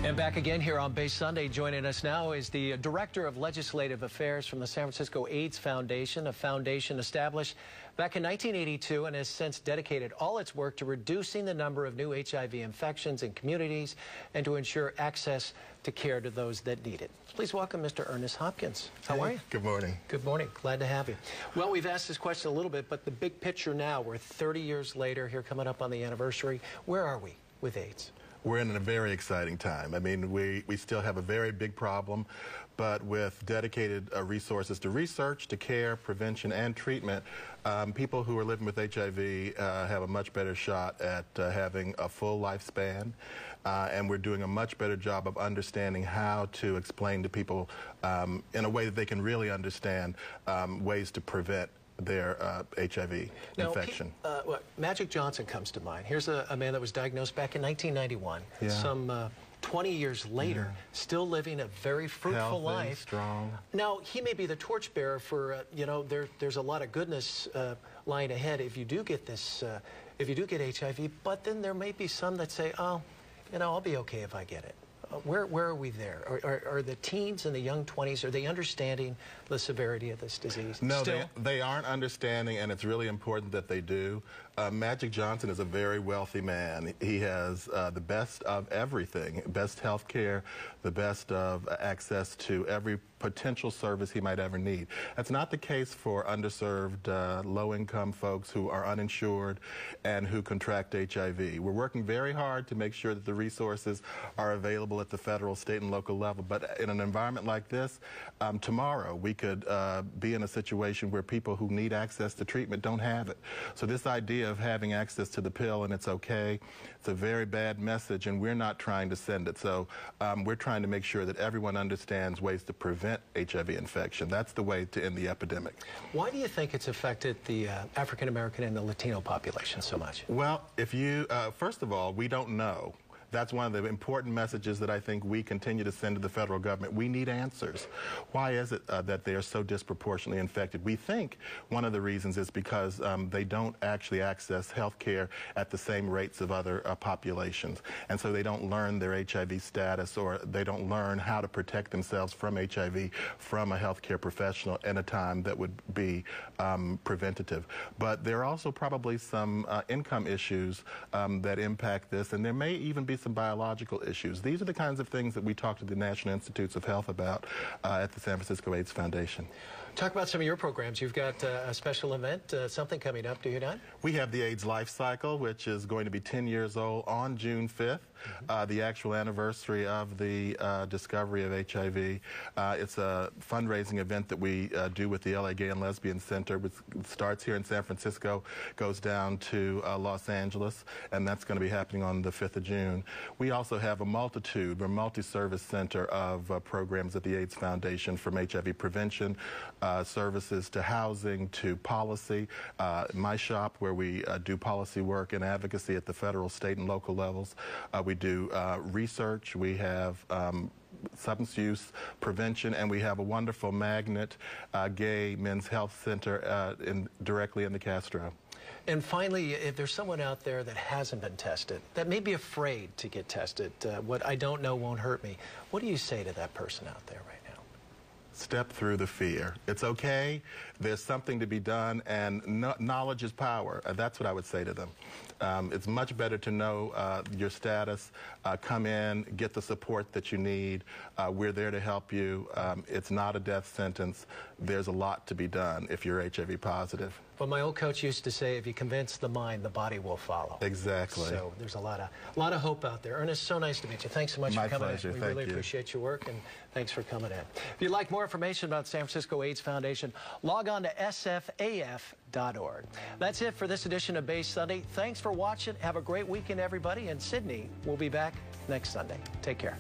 And back again here on Base Sunday. Joining us now is the Director of Legislative Affairs from the San Francisco AIDS Foundation, a foundation established back in 1982 and has since dedicated all its work to reducing the number of new HIV infections in communities and to ensure access to care to those that need it. Please welcome Mr. Ernest Hopkins. How are you? Good morning. Good morning. Glad to have you. Well, we've asked this question a little bit, but the big picture now, we're 30 years later, here coming up on the anniversary. Where are we with AIDS? We're in a very exciting time. I mean, we still have a very big problem, but with dedicated resources to research, to care, prevention, and treatment, people who are living with HIV have a much better shot at having a full lifespan, and we're doing a much better job of understanding how to explain to people in a way that they can really understand ways to prevent their HIV infection. Magic Johnson comes to mind. Here's a man that was diagnosed back in 1991. Yeah. Some 20 years later, still living a very fruitful Healthy, life. Strong. Now, he may be the torchbearer for, there's a lot of goodness lying ahead if you do get this, if you do get HIV, but then there may be some that say, oh, I'll be okay if I get it. Where are we there? Are the teens and the young 20s, are they understanding the severity of this disease? No, they aren't understanding, and it's really important that they do. Magic Johnson is a very wealthy man. He has the best of everything, best health care, the best of access to every potential service he might ever need. That's not the case for underserved, low-income folks who are uninsured and who contract HIV. We're working very hard to make sure that the resources are available at the federal, state, and local level. But in an environment like this, tomorrow we could be in a situation where people who need access to treatment don't have it. So this idea of having access to the pill and it's okay, it's a very bad message, and we're not trying to send it. So we're trying to make sure that everyone understands ways to prevent HIV infection. That's the way to end the epidemic. Why do you think it's affected the African American and the Latino population so much? Well, if you, first of all, we don't know. That's one of the important messages that I think we continue to send to the federal government. We need answers. Why is it that they are so disproportionately infected? We think one of the reasons is because they don't actually access health care at the same rates of other populations. And so they don't learn their HIV status, or they don't learn how to protect themselves from HIV from a health care professional in a time that would be preventative. But there are also probably some income issues that impact this, and there may even be some biological issues. These are the kinds of things that we talk to the National Institutes of Health about at the San Francisco AIDS Foundation. Talk about some of your programs. You've got a special event, something coming up, do you not? We have the AIDS Life Cycle, which is going to be 10 years old on June 5th, the actual anniversary of the discovery of HIV. It's a fundraising event that we do with the LA Gay and Lesbian Center, which starts here in San Francisco, goes down to Los Angeles, and that's going to be happening on the 5th of June. We also have a multi-service center of programs at the AIDS Foundation, from HIV prevention, services to housing to policy. My shop, where we do policy work and advocacy at the federal, state, and local levels. We do research. We have substance use prevention, and we have a wonderful Magnet gay men's health center directly in the Castro. And finally, if there's someone out there that hasn't been tested, that may be afraid to get tested, what I don't know won't hurt me, what do you say to that person out there right now? Step through the fear. It's okay. There's something to be done, and knowledge is power. That's what I would say to them. It's much better to know your status, come in, get the support that you need. We're there to help you. It's not a death sentence. There's a lot to be done if you're HIV positive. Well, my old coach used to say, if you convince the mind, the body will follow. Exactly. So there's a lot of hope out there. Ernest, so nice to meet you. Thanks so much for coming pleasure. in. We Thank really you. appreciate your work, and thanks for coming in. If you'd like more information about San Francisco AIDS Foundation, log on to sfaf.org. That's it for this edition of Base Sunday. Thanks for watching. Have a great weekend, everybody. And Sydney will be back next Sunday. Take care.